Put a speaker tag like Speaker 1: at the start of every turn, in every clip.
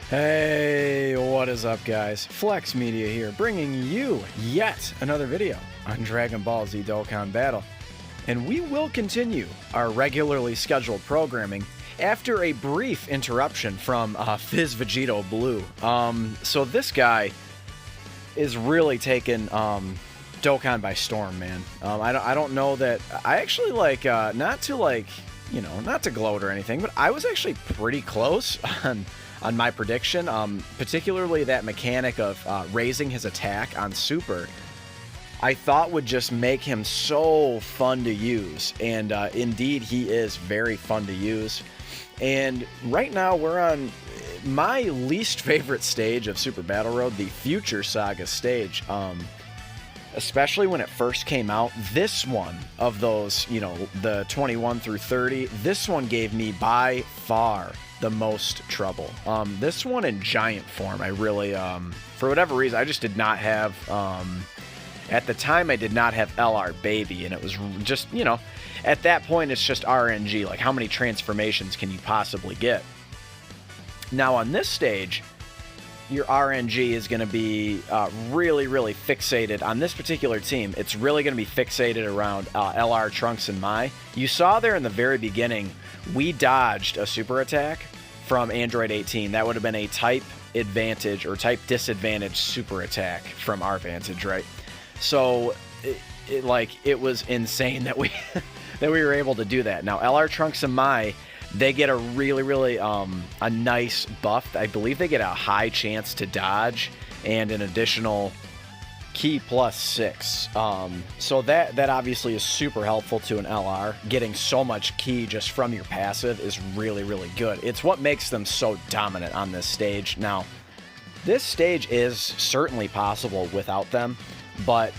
Speaker 1: Hey, what is up, guys? Flex Media here, bringing you yet another video on Dragon Ball Z Dokkan Battle. And we will continue our regularly scheduled programming after a brief interruption from Phys Vegito Blue. So this guy is really taking Dokkan by storm, man. I don't know that... I actually not to gloat or anything, but I was actually pretty close on my prediction, particularly that mechanic of raising his attack on Super, I thought would just make him so fun to use, and indeed he is very fun to use. And right now we're on my least favorite stage of Super Battle Road, the Future Saga stage. Especially when it first came out, this one of those, the 21 through 30, this one gave me by far the most trouble. This one in giant form, I really, for whatever reason, I just did not have, at the time I did not have LR Baby, and it was just, at that point it's just RNG, like how many transformations can you possibly get? Now on this stage, your RNG is going to be really, really fixated on this particular team. It's really going to be fixated around LR, Trunks, and Mai. You saw there in the very beginning, we dodged a super attack from Android 18. That would have been a type advantage or type disadvantage super attack from our vantage, right? So, it was insane that we that we were able to do that. Now, LR, Trunks, and Mai, they get a really, really a nice buff. I believe they get a high chance to dodge and an additional key +6. So that obviously is super helpful to an LR. Getting so much key just from your passive is really, really good. It's what makes them so dominant on this stage. Now, this stage is certainly possible without them, but,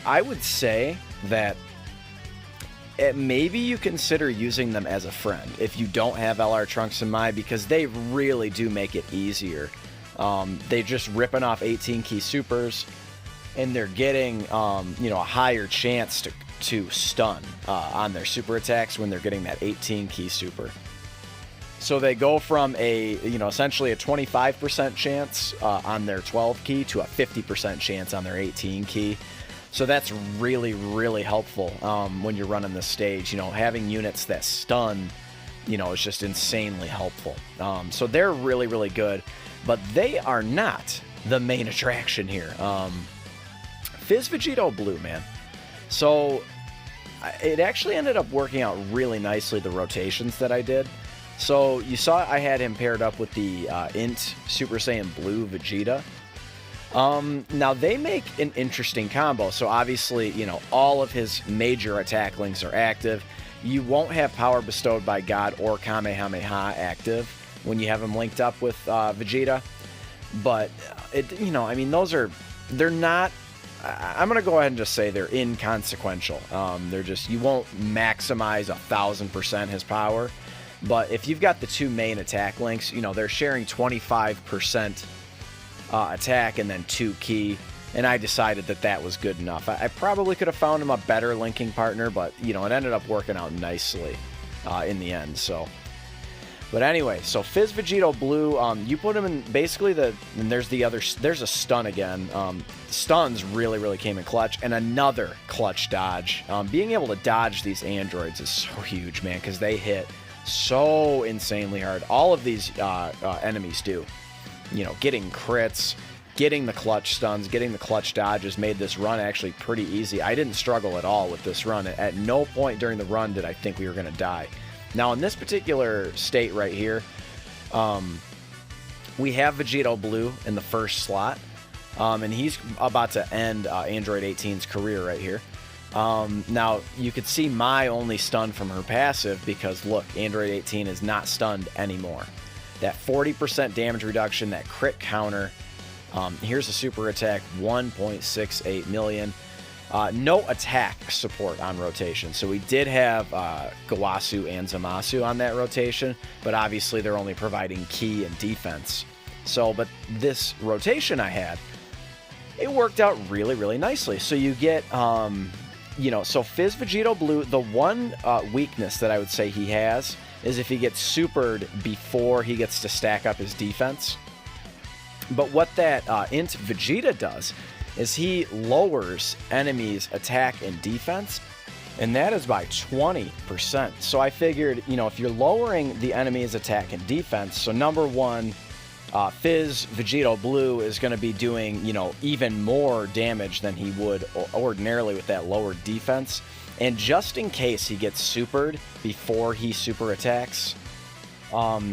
Speaker 1: I would say that maybe you consider using them as a friend if you don't have LR, Trunks, and Mai, because they really do make it easier. They're just ripping off 18 key supers, and they're getting a higher chance to stun on their super attacks when they're getting that 18 key super. So they go from essentially a 25% chance on their 12 key to a 50% chance on their 18 key. So that's really, really helpful when you're running this stage. Having units that stun, is just insanely helpful. So they're really, really good, but they are not the main attraction here. Phys Vegito Blue, man. So it actually ended up working out really nicely, the rotations that I did. So you saw I had him paired up with the Int Super Saiyan Blue Vegeta. Now they make an interesting combo. So obviously, all of his major attack links are active. You won't have Power Bestowed by God or Kamehameha active when you have them linked up with Vegeta. But they're not. I'm gonna go ahead and just say they're inconsequential. They're just, you won't maximize 1000% his power. But if you've got the two main attack links, they're sharing 25%. Attack and then 2 key, and I decided that was good enough. I probably could have found him a better linking partner, but it ended up working out nicely in the end. But anyway, so Phys Vegito Blue, you put him in basically and there's a stun again. Stuns really, really came in clutch, and another clutch dodge. Being able to dodge these androids is so huge, man, because they hit so insanely hard. All of these enemies do. Getting crits, getting the clutch stuns, getting the clutch dodges made this run actually pretty easy. I didn't struggle at all with this run. At no point during the run did I think we were going to die. Now, in this particular state right here, we have Vegito Blue in the first slot, and he's about to end Android 18's career right here. Now, you could see Mai only stunned from her passive because, look, Android 18 is not stunned anymore. That 40% damage reduction, that crit counter. Here's a super attack, 1.68 million. No attack support on rotation. So we did have Gawasu and Zamasu on that rotation, but obviously they're only providing key and defense. But this rotation I had, it worked out really, really nicely. So you get, so Phys Vegito Blue, the one weakness that I would say he has is if he gets supered before he gets to stack up his defense. But what that Int Vegeta does is he lowers enemies' attack and defense, and that is by 20%. So I figured, you know, if you're lowering the enemy's attack and defense, so number one, Fizz Vegito Blue is going to be doing, you know, even more damage than he would ordinarily with that lowered defense. And just in case he gets supered before he super attacks,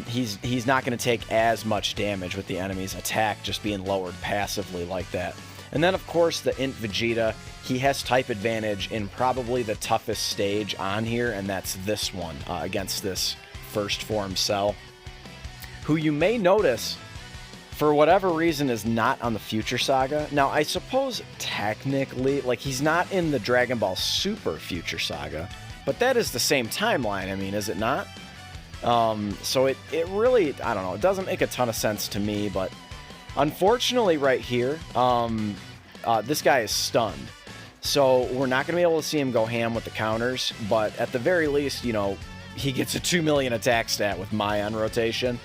Speaker 1: he's not going to take as much damage with the enemy's attack just being lowered passively like that. And then, of course, the Int Vegeta, he has type advantage in probably the toughest stage on here, and that's this one against this first form Cell, who you may notice, for whatever reason, is not on the Future Saga. Now, I suppose technically, like, he's not in the Dragon Ball Super Future Saga, but that is the same timeline, I mean, is it not? So it really, I don't know, it doesn't make a ton of sense to me, but unfortunately right here, this guy is stunned. So we're not going to be able to see him go ham with the counters, but at the very least, you know, he gets a 2 million attack stat with Mai on rotation.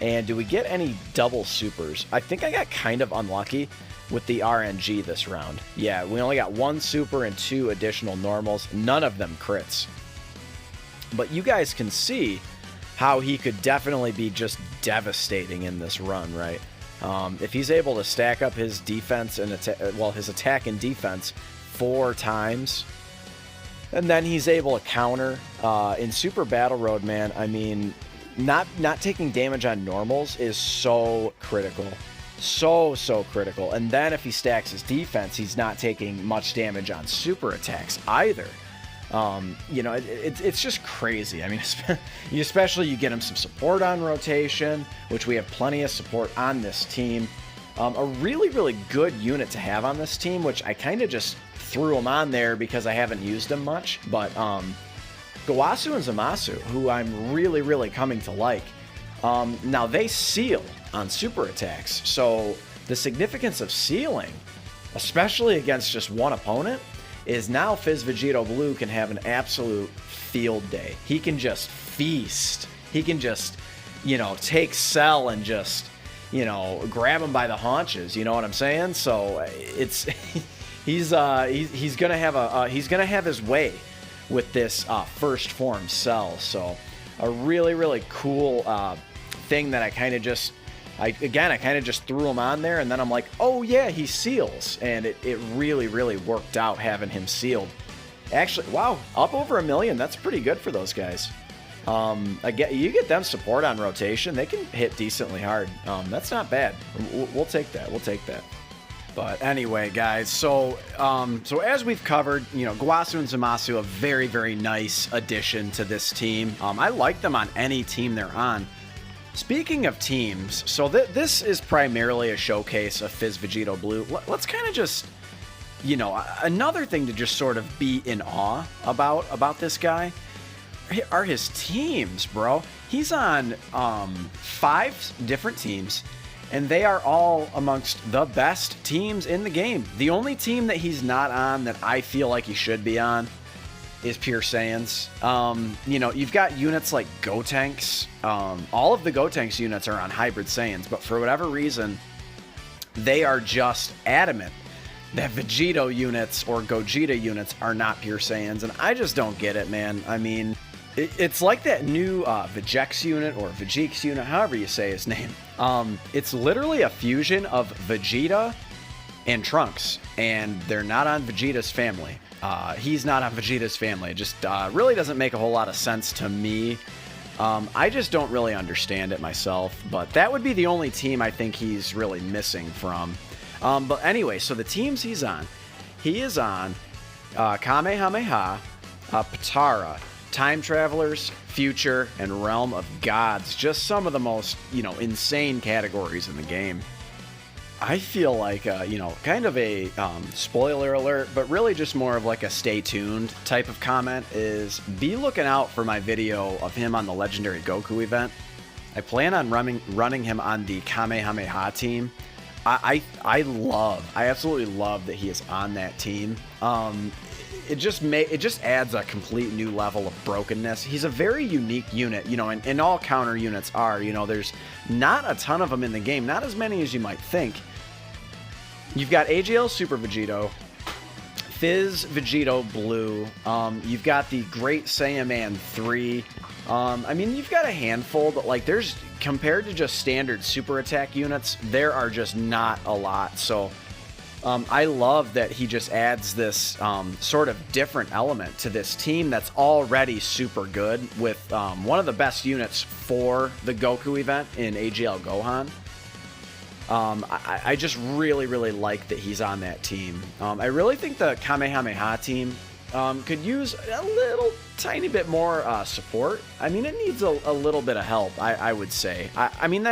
Speaker 1: And do we get any double supers? I think I got kind of unlucky with the RNG this round. Yeah, we only got 1 super and 2 additional normals, none of them crits. But you guys can see how he could definitely be just devastating in this run, right? If he's able to stack up his defense and his attack and defense 4 times, and then he's able to counter in Super Battle Road, man. I mean, not taking damage on normals is so critical, so critical. And then if he stacks his defense, he's not taking much damage on super attacks either. You know, it's just crazy. I mean, especially you get him some support on rotation, which we have plenty of support on this team. A really good unit to have on this team, which I kind of just threw him on there because I haven't used him much. But Gowasu and Zamasu, who I'm really coming to like, now they seal on super attacks. So the significance of sealing, especially against just one opponent, is now Fizz Vegito Blue can have an absolute field day. He can just feast. He can just, you know, take Cell and just, you know, grab him by the haunches. You know what I'm saying? So it's he's gonna have his way with this first form Cell. So a really cool thing that I kind of just. I kind of just threw him on there, and then I'm like, oh yeah, he seals. And it really worked out having him sealed. Actually, wow, up over 1 million. That's pretty good for those guys. You get them support on rotation. They can hit decently hard. That's not bad. We'll take that. We'll take that. But anyway, guys, so as we've covered, you know, Gowasu and Zamasu, a very nice addition to this team. I like them on any team they're on. Speaking of teams, so this is primarily a showcase of Fizz Vegito Blue. Let's kind of just, you know, another thing to just sort of be in awe about this guy are his teams, bro. He's on 5 different teams, and they are all amongst the best teams in the game. The only team that he's not on that I feel like he should be on is Pure Saiyans. You know, you've got units like Gotenks. All of the Gotenks units are on Hybrid Saiyans, but for whatever reason, they are just adamant that Vegito units or Gogeta units are not Pure Saiyans, and I just don't get it, man. I mean, it's like that new Vegex unit or Vegeks unit, however you say his name. It's literally a fusion of Vegeta and Trunks, and they're not on Vegeta's family. He's not on Vegeta's family. It just really doesn't make a whole lot of sense to me. I just don't really understand it myself, but that would be the only team I think he's really missing from. But anyway, so the teams he's on, he is on Kamehameha, Patara, Time Travelers, Future, and Realm of Gods. Just some of the most, you know, insane categories in the game. I feel like, you know, kind of a spoiler alert, but really just more of like a stay tuned type of comment is be looking out for my video of him on the Legendary Goku event. I plan on running him on the Kamehameha team. I absolutely love that he is on that team. it just adds a complete new level of brokenness. He's a very unique unit, you know, and all counter units are, you know, there's not a ton of them in the game, not as many as you might think. You've got AGL Super Vegito, Fizz Vegito Blue, you've got the Great Saiyaman 3. I mean, you've got a handful, but like there's, compared to just standard super attack units, there are just not a lot. So I love that he just adds this sort of different element to this team that's already super good with one of the best units for the Goku event in AGL Gohan. I just really like that he's on that team. I really think the Kamehameha team could use a little tiny bit more support. I mean, it needs a little bit of help, I would say. I mean,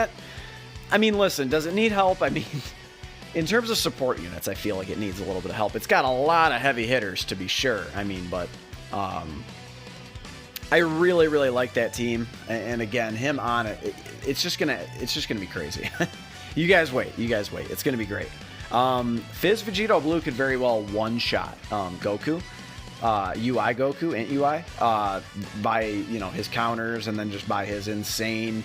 Speaker 1: listen, does it need help? I mean, in terms of support units, I feel like it needs a little bit of help. It's got a lot of heavy hitters, to be sure. I mean, but I really like that team. And again, him on it, it's just gonna be crazy. You guys wait. It's gonna be great. Fizz Vegito Blue could very well one-shot Goku. UI Goku, Ant UI, by, you know, his counters and then just by his insane,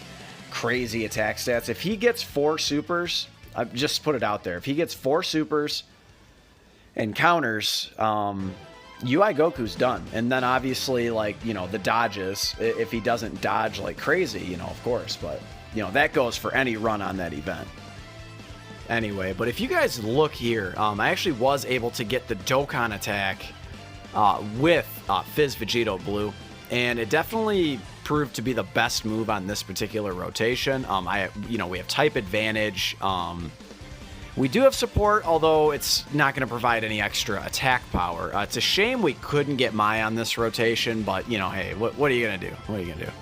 Speaker 1: crazy attack stats. If he gets 4 supers, just put it out there. If he gets 4 supers and counters, UI Goku's done. And then obviously, like, you know, the dodges, if he doesn't dodge like crazy, you know, of course, but, you know, that goes for any run on that event. Anyway, but if you guys look here, I actually was able to get the Dokkan attack with Fizz Vegito Blue, and it definitely proved to be the best move on this particular rotation. You know, we have type advantage. We do have support, although it's not going to provide any extra attack power. It's a shame we couldn't get Mai on this rotation, but, you know, hey, what are you going to do? What are you going to do?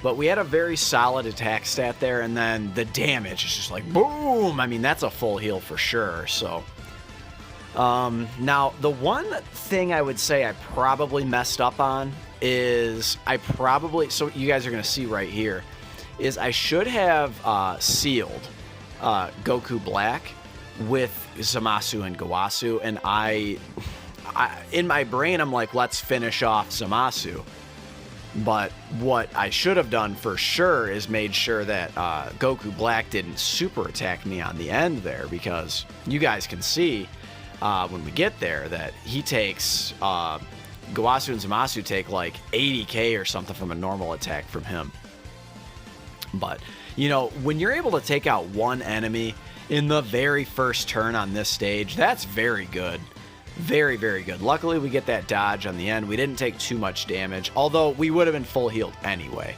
Speaker 1: But we had a very solid attack stat there, and then the damage is just like, boom! I mean, that's a full heal for sure, so... now, the one thing I would say I probably messed up on is so you guys are going to see right here, is I should have sealed Goku Black with Zamasu and Gowasu, and I in my brain, I'm like, let's finish off Zamasu. But what I should have done for sure is made sure that Goku Black didn't super attack me on the end there, because you guys can see when we get there that he takes Gowasu and Zamasu take like 80k or something from a normal attack from him. But, you know, when you're able to take out one enemy in the very first turn on this stage, that's very good. Very good. Luckily, we get that dodge on the end. We didn't take too much damage, although we would have been full healed anyway.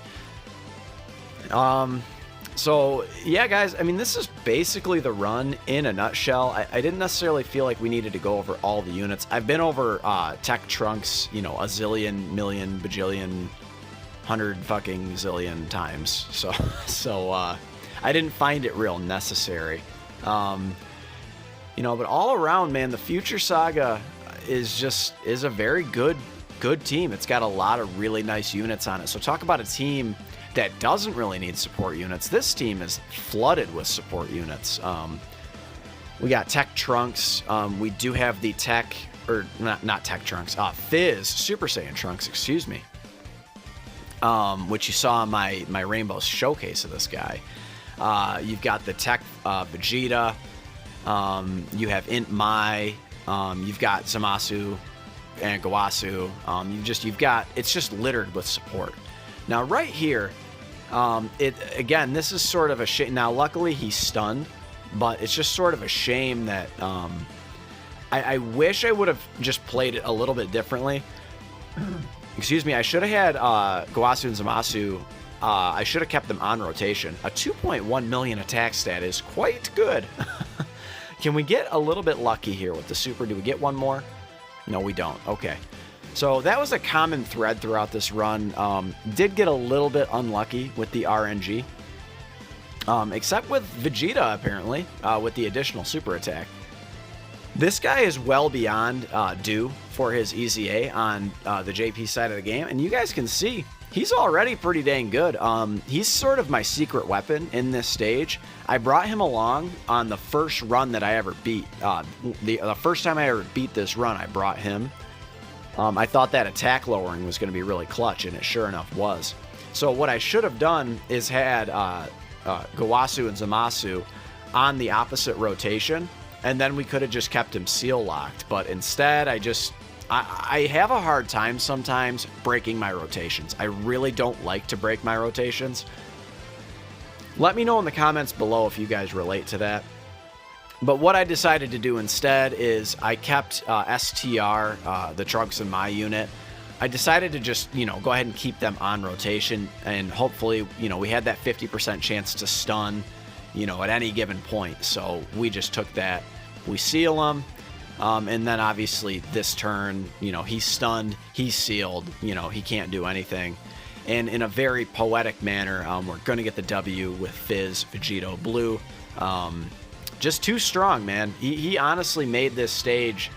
Speaker 1: So, yeah, guys, I mean, this is basically the run in a nutshell. I didn't necessarily feel like we needed to go over all the units. I've been over Tech Trunks, you know, a zillion, million, bajillion, 100 fucking zillion times. So I didn't find it real necessary. You know, but all around, man, the Future Saga is a very good team. It's got a lot of really nice units on it. So talk about a team that doesn't really need support units. This team is flooded with support units. We got Tech Trunks. We do have the Tech, or not Tech Trunks, Fizz Super Saiyan Trunks, excuse me. Which you saw in my Rainbow showcase of this guy. You've got the Tech Vegeta. You have Int Mai. You've got Zamasu and Gowasu. It's just littered with support. Now right here, again, this is sort of a shame. Now luckily he's stunned, but it's just sort of a shame that I wish I would have just played it a little bit differently. Excuse me, I should have had Gowasu and Zamasu. I should have kept them on rotation. A 2.1 million attack stat is quite good. Can we get a little bit lucky here with the super? Do we get one more? No, we don't. Okay. So that was a common thread throughout this run. Did get a little bit unlucky with the RNG. Except with Vegeta, apparently, with the additional super attack. This guy is well beyond due for his EZA on the JP side of the game. And you guys can see, He's already pretty dang good. He's sort of my secret weapon in this stage. I brought him along on the first run that I ever beat. The first time I ever beat this run, I brought him. I thought that attack lowering was going to be really clutch, and it sure enough was. So what I should have done is had Gawasu and Zamasu on the opposite rotation, and then we could have just kept him seal locked. But instead, I have a hard time sometimes breaking my rotations. I really don't like to break my rotations. Let me know in the comments below if you guys relate to that. But what I decided to do instead is I kept STR, the Trunks and Mai unit. I decided to just, go ahead and keep them on rotation, and hopefully, we had that 50% chance to stun, at any given point. So we just took that. We seal them. And then obviously this turn, he's stunned, he's sealed, he can't do anything. And in a very poetic manner, we're going to get the W with Fizz Vegito Blue. Just too strong, man. He honestly made this stage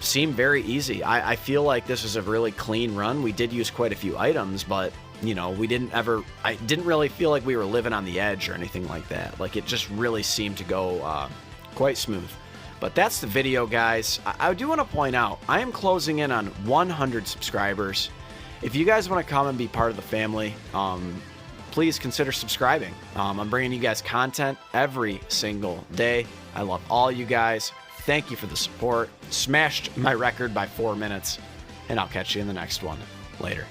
Speaker 1: seem very easy. I feel like this was a really clean run. We did use quite a few items, but I didn't really feel like we were living on the edge or anything like that. Like, it just really seemed to go quite smooth. But that's the video, guys. I do want to point out, I am closing in on 100 subscribers. If you guys want to come and be part of the family, please consider subscribing. I'm bringing you guys content every single day. I love all you guys. Thank you for the support. Smashed my record by 4 minutes, and I'll catch you in the next one. Later.